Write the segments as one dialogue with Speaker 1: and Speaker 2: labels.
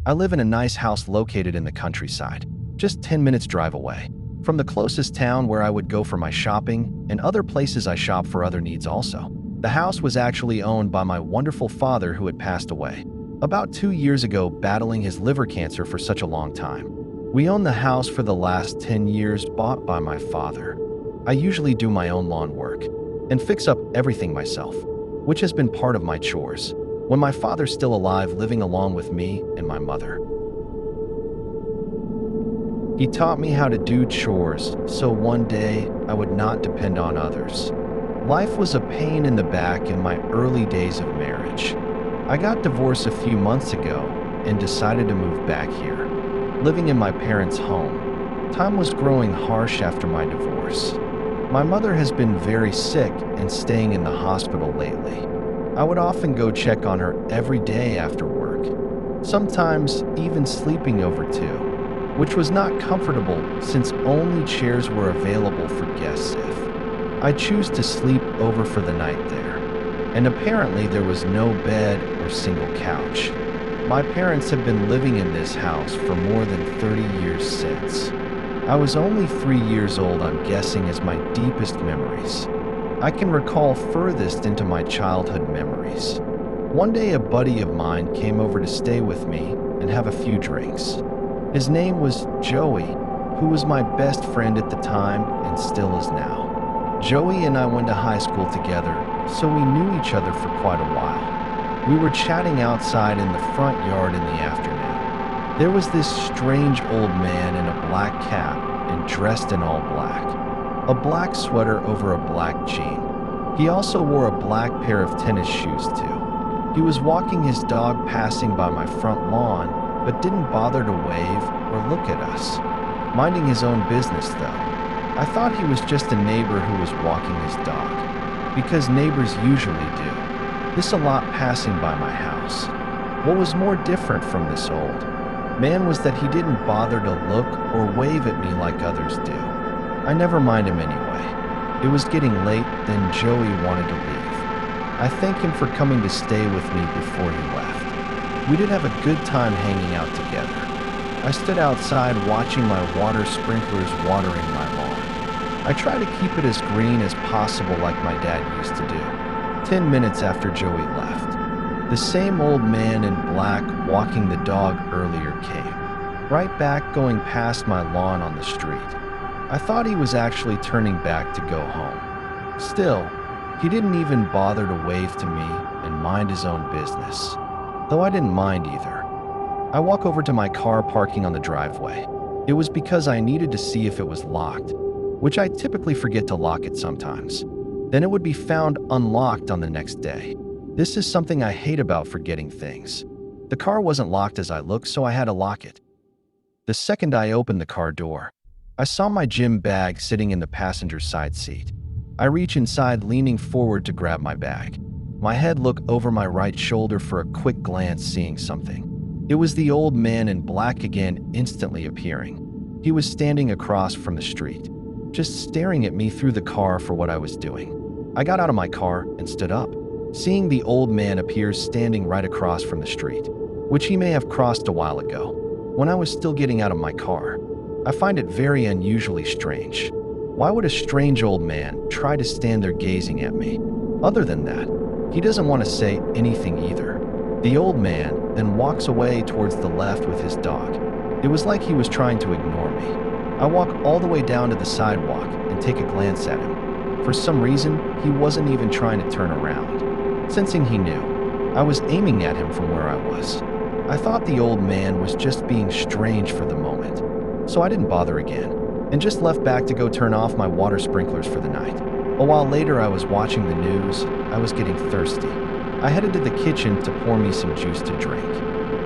Speaker 1: I live in a nice house located in the countryside, just 10 minutes drive away from the closest town where I would go for my shopping and other places I shop for other needs also. The house was actually owned by my wonderful father who had passed away about 2 years ago, battling his liver cancer for such a long time. We owned the house for the last 10 years, bought by my father. I usually do my own lawn work and fix up everything myself, which has been part of my chores when my father's still alive, living along with me and my mother. He taught me how to do chores, so one day I would not depend on others. Life was a pain in the back in my early days of marriage. I got divorced a few months ago and decided to move back here, living in my parents' home. Time was growing harsh after my divorce. My mother has been very sick and staying in the hospital lately. I would often go check on her every day after work, sometimes even sleeping over too, which was not comfortable since only chairs were available for guests if I choose to sleep over for the night there. And apparently there was no bed or single couch. My parents have been living in this house for more than 30 years since. I was only 3 years old, I'm guessing, as my deepest memories. I can recall furthest into my childhood memories. One day a buddy of mine came over to stay with me and have a few drinks. His name was Joey, who was my best friend at the time and still is now. Joey and I went to high school together, so we knew each other for quite a while. We were chatting outside in the front yard in the afternoon. There was this strange old man in a black cap and dressed in all black, a black sweater over a black jean. He also wore a black pair of tennis shoes too. He was walking his dog passing by my front lawn, but didn't bother to wave or look at us. Minding his own business though. I thought he was just a neighbor who was walking his dog, because neighbors usually do this a lot passing by my house. What was more different from this old man was that he didn't bother to look or wave at me like others do. I never mind him anyway. It was getting late, then Joey wanted to leave. I thanked him for coming to stay with me before he left. We did have a good time hanging out together. I stood outside watching my water sprinklers watering my lawn. I try to keep it as green as possible like my dad used to do. 10 minutes after Joey left, the same old man in black walking the dog earlier came, right back going past my lawn on the street. I thought he was actually turning back to go home. Still, he didn't even bother to wave to me and mind his own business, though I didn't mind either. I walk over to my car parking on the driveway. It was because I needed to see if it was locked, which I typically forget to lock it sometimes. Then it would be found unlocked on the next day. This is something I hate about forgetting things. The car wasn't locked as I looked, so I had to lock it. The second I opened the car door, I saw my gym bag sitting in the passenger side seat. I reach inside, leaning forward to grab my bag. My head looked over my right shoulder for a quick glance, seeing something. It was the old man in black again, instantly appearing. He was standing across from the street, just staring at me through the car for what I was doing. I got out of my car and stood up, seeing the old man appear standing right across from the street, which he may have crossed a while ago, when I was still getting out of my car. I find it very unusually strange. Why would a strange old man try to stand there gazing at me? Other than that, he doesn't want to say anything either. The old man then walks away towards the left with his dog. It was like he was trying to ignore me. I walk all the way down to the sidewalk and take a glance at him. For some reason, he wasn't even trying to turn around. Sensing he knew, I was aiming at him from where I was. I thought the old man was just being strange for the moment, so I didn't bother again, and just left back to go turn off my water sprinklers for the night. A while later, I was watching the news. I was getting thirsty. I headed to the kitchen to pour me some juice to drink.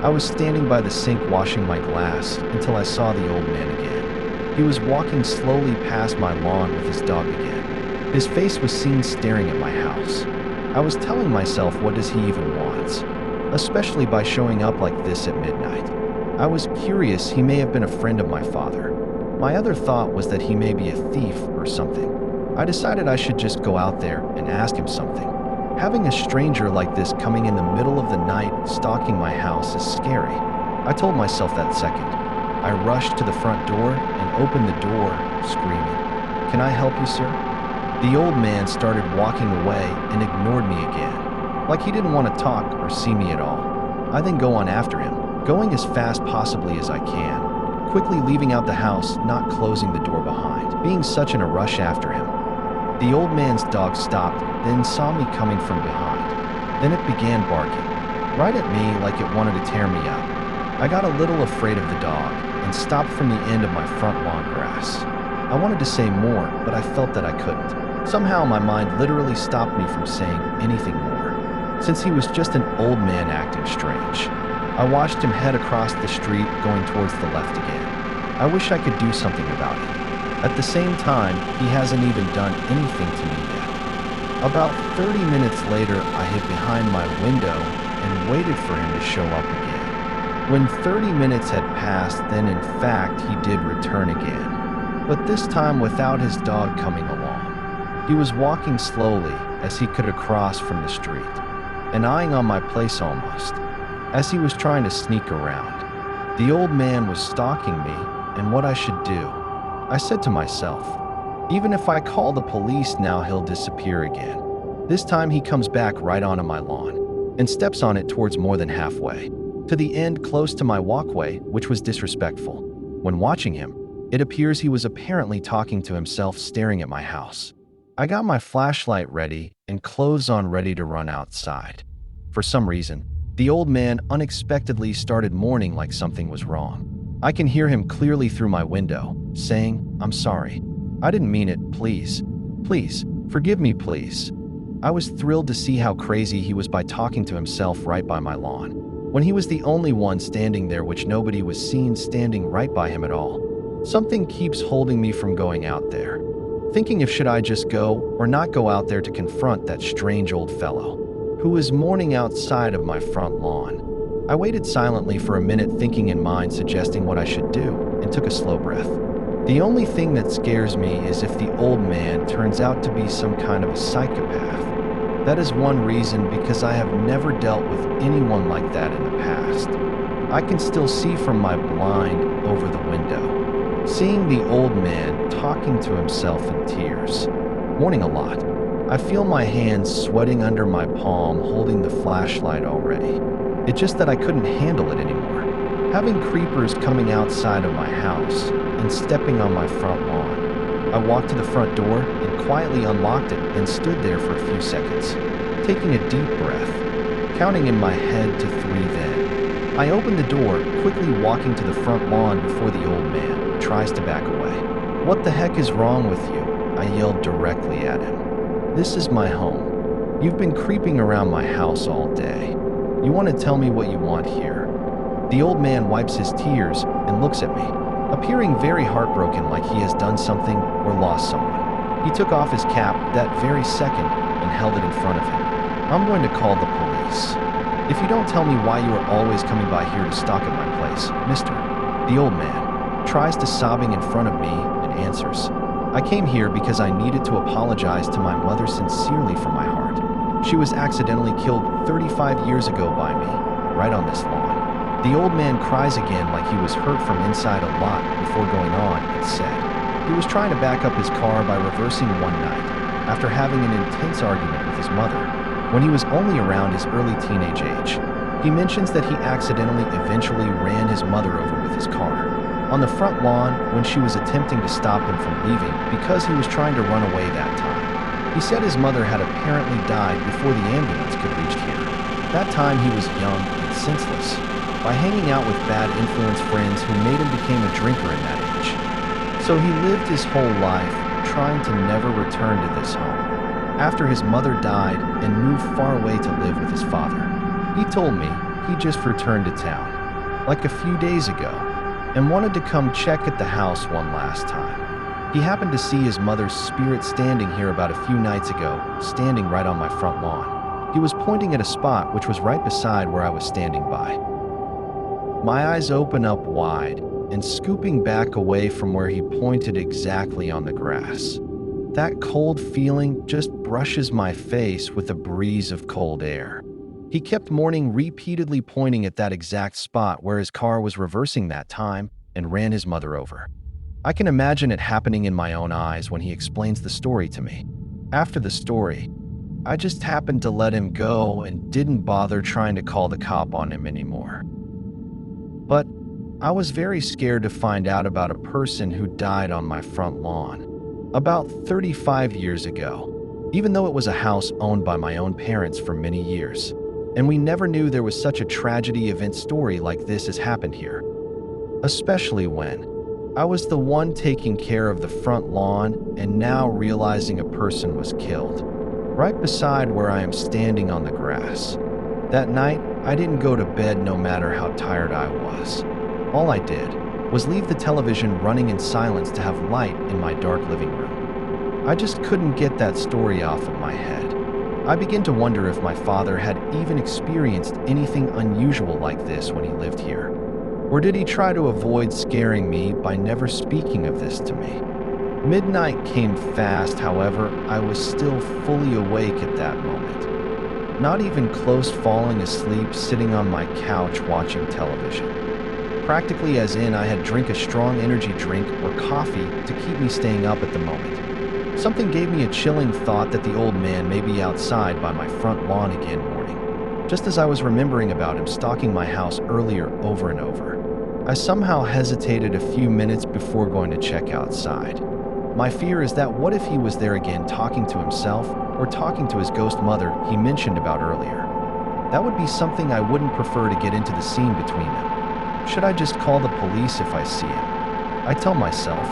Speaker 1: I was standing by the sink washing my glass until I saw the old man again. He was walking slowly past my lawn with his dog again. His face was seen staring at my house. I was telling myself, what does he even want? Especially by showing up like this at midnight. I was curious, he may have been a friend of my father. My other thought was that he may be a thief or something. I decided I should just go out there and ask him something. Having a stranger like this coming in the middle of the night stalking my house is scary. I told myself that second. I rushed to the front door and opened the door, screaming, "Can I help you, sir?" The old man started walking away and ignored me again, like he didn't want to talk or see me at all. I then go on after him, going as fast possibly as I can, quickly leaving out the house, not closing the door behind, being such in a rush after him. The old man's dog stopped, then saw me coming from behind. Then it began barking, right at me like it wanted to tear me up. I got a little afraid of the dog and stopped from the end of my front lawn grass. I wanted to say more, but I felt that I couldn't. Somehow my mind literally stopped me from saying anything more, since he was just an old man acting strange. I watched him head across the street, going towards the left again. I wish I could do something about it. At the same time, he hasn't even done anything to me yet. About 30 minutes later, I hid behind my window and waited for him to show up again. When 30 minutes had passed, then in fact he did return again, but this time without his dog coming along. He was walking slowly as he could across from the street, and eyeing on my place almost, as he was trying to sneak around. The old man was stalking me and what I should do. I said to myself, even if I call the police now, he'll disappear again. This time he comes back right onto my lawn and steps on it towards more than halfway, to the end close to my walkway, which was disrespectful. When watching him, it appears he was apparently talking to himself, staring at my house. I got my flashlight ready and clothes on, ready to run outside. For some reason, the old man unexpectedly started mourning like something was wrong. I can hear him clearly through my window, saying, "I'm sorry. I didn't mean it. Please, please, forgive me, please." I was thrilled to see how crazy he was by talking to himself right by my lawn, when he was the only one standing there, which nobody was seen standing right by him at all. Something keeps holding me from going out there, thinking if should I just go or not go out there to confront that strange old fellow who was mourning outside of my front lawn. I waited silently for a minute, thinking in mind, suggesting what I should do, and took a slow breath. The only thing that scares me is if the old man turns out to be some kind of a psychopath. That is one reason, because I have never dealt with anyone like that in the past. I can still see from my blind over the window, seeing the old man talking to himself in tears, mourning a lot. I feel my hands sweating under my palm, holding the flashlight already. It's just that I couldn't handle it anymore. Having creepers coming outside of my house and stepping on my front lawn. I walked to the front door and quietly unlocked it and stood there for a few seconds, taking a deep breath, counting in my head to 3 then. I opened the door, quickly walking to the front lawn before the old man tries to back away. "What the heck is wrong with you?" I yelled directly at him. "This is my home. You've been creeping around my house all day. You want to tell me what you want here?" The old man wipes his tears and looks at me, appearing very heartbroken, like he has done something or lost someone. He took off his cap that very second and held it in front of him. "I'm going to call the police. If you don't tell me why you are always coming by here to stalk at my place, mister." The old man tries to sobbing in front of me and answers, "I came here because I needed to apologize to my mother sincerely from my heart. She was accidentally killed 35 years ago by me, right on this lawn." The old man cries again, like he was hurt from inside a lot, before going on and said he was trying to back up his car by reversing one night after having an intense argument with his mother when he was only around his early teenage age. He mentions that he accidentally eventually ran his mother over with his car on the front lawn when she was attempting to stop him from leaving because he was trying to run away that time. He said his mother had apparently died before the ambulance could reach here. That time he was young and senseless, by hanging out with bad influence friends who made him become a drinker in that age. So he lived his whole life trying to never return to this home. After his mother died and moved far away to live with his father, he told me he just returned to town, like a few days ago, and wanted to come check at the house one last time. He happened to see his mother's spirit standing here about a few nights ago, standing right on my front lawn. He was pointing at a spot which was right beside where I was standing by. My eyes open up wide and scooping back away from where he pointed, exactly on the grass. That cold feeling just brushes my face with a breeze of cold air. He kept mourning, repeatedly pointing at that exact spot where his car was reversing that time and ran his mother over. I can imagine it happening in my own eyes when he explains the story to me. After the story, I just happened to let him go and didn't bother trying to call the cop on him anymore. But I was very scared to find out about a person who died on my front lawn about 35 years ago, even though it was a house owned by my own parents for many years. And we never knew there was such a tragedy event story like this has happened here. Especially when I was the one taking care of the front lawn and now realizing a person was killed, right beside where I am standing on the grass. That night, I didn't go to bed no matter how tired I was. All I did was leave the television running in silence to have light in my dark living room. I just couldn't get that story off of my head. I began to wonder if my father had even experienced anything unusual like this when he lived here. Or did he try to avoid scaring me by never speaking of this to me? Midnight came fast, however, I was still fully awake at that moment. Not even close falling asleep sitting on my couch watching television. Practically as in I had drank a strong energy drink or coffee to keep me staying up at the moment. Something gave me a chilling thought that the old man may be outside by my front lawn again morning, just as I was remembering about him stalking my house earlier over and over. I somehow hesitated a few minutes before going to check outside. My fear is that what if he was there again talking to himself or talking to his ghost mother he mentioned about earlier? That would be something I wouldn't prefer to get into the scene between them. Should I just call the police if I see him? I tell myself.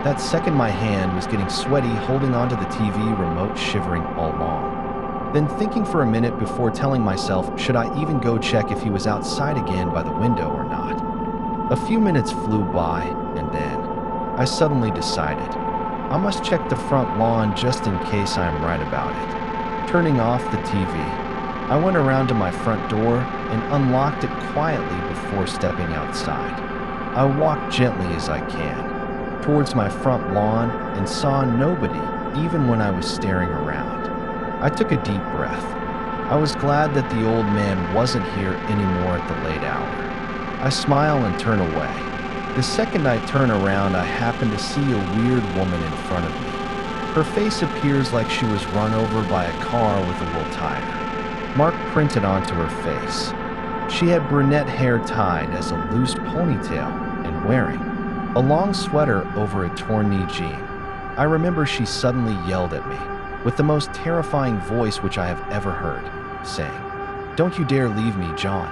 Speaker 1: That second my hand was getting sweaty holding onto the TV remote, shivering all along. Then thinking for a minute before telling myself should I even go check if he was outside again by the window or not. A few minutes flew by and then I suddenly decided I must check the front lawn just in case I am right about it. Turning off the TV, I went around to my front door and unlocked it quietly before stepping outside. I walked gently as I can towards my front lawn and saw nobody even when I was staring around. I took a deep breath. I was glad that the old man wasn't here anymore at the late hour. I smile and turn away. The second I turn around, I happen to see a weird woman in front of me. Her face appears like she was run over by a car with a low tire mark printed onto her face. She had brunette hair tied as a loose ponytail and wearing a long sweater over a torn knee jean. I remember she suddenly yelled at me with the most terrifying voice which I have ever heard, saying, "Don't you dare leave me, John."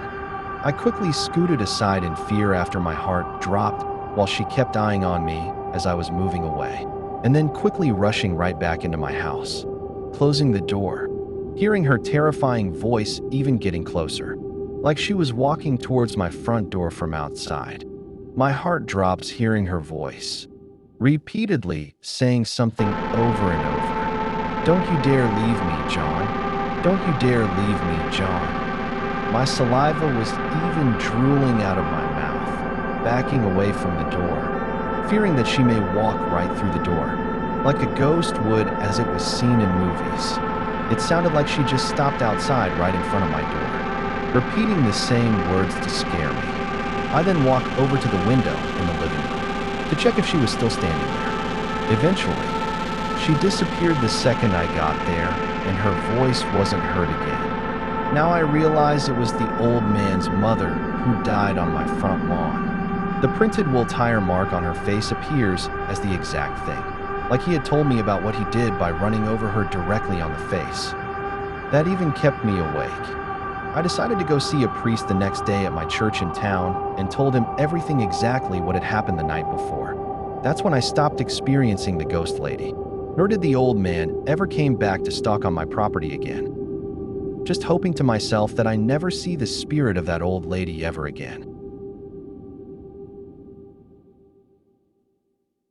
Speaker 1: I quickly scooted aside in fear after my heart dropped while she kept eyeing on me as I was moving away, and then quickly rushing right back into my house, closing the door, hearing her terrifying voice even getting closer, like she was walking towards my front door from outside. My heart drops hearing her voice, repeatedly saying something over and over. "Don't you dare leave me, John. Don't you dare leave me, John." My saliva was even drooling out of my mouth, backing away from the door, fearing that she may walk right through the door, like a ghost would as it was seen in movies. It sounded like she just stopped outside right in front of my door, repeating the same words to scare me. I then walked over to the window in the living room to check if she was still standing there. Eventually, she disappeared the second I got there, and her voice wasn't heard again. Now I realize it was the old man's mother who died on my front lawn. The printed wool tire mark on her face appears as the exact thing, like he had told me about what he did by running over her directly on the face. That even kept me awake. I decided to go see a priest the next day at my church in town and told him everything exactly what had happened the night before. That's when I stopped experiencing the ghost lady, nor did the old man ever came back to stalk on my property again. Just hoping to myself that I never see the spirit of that old lady ever again.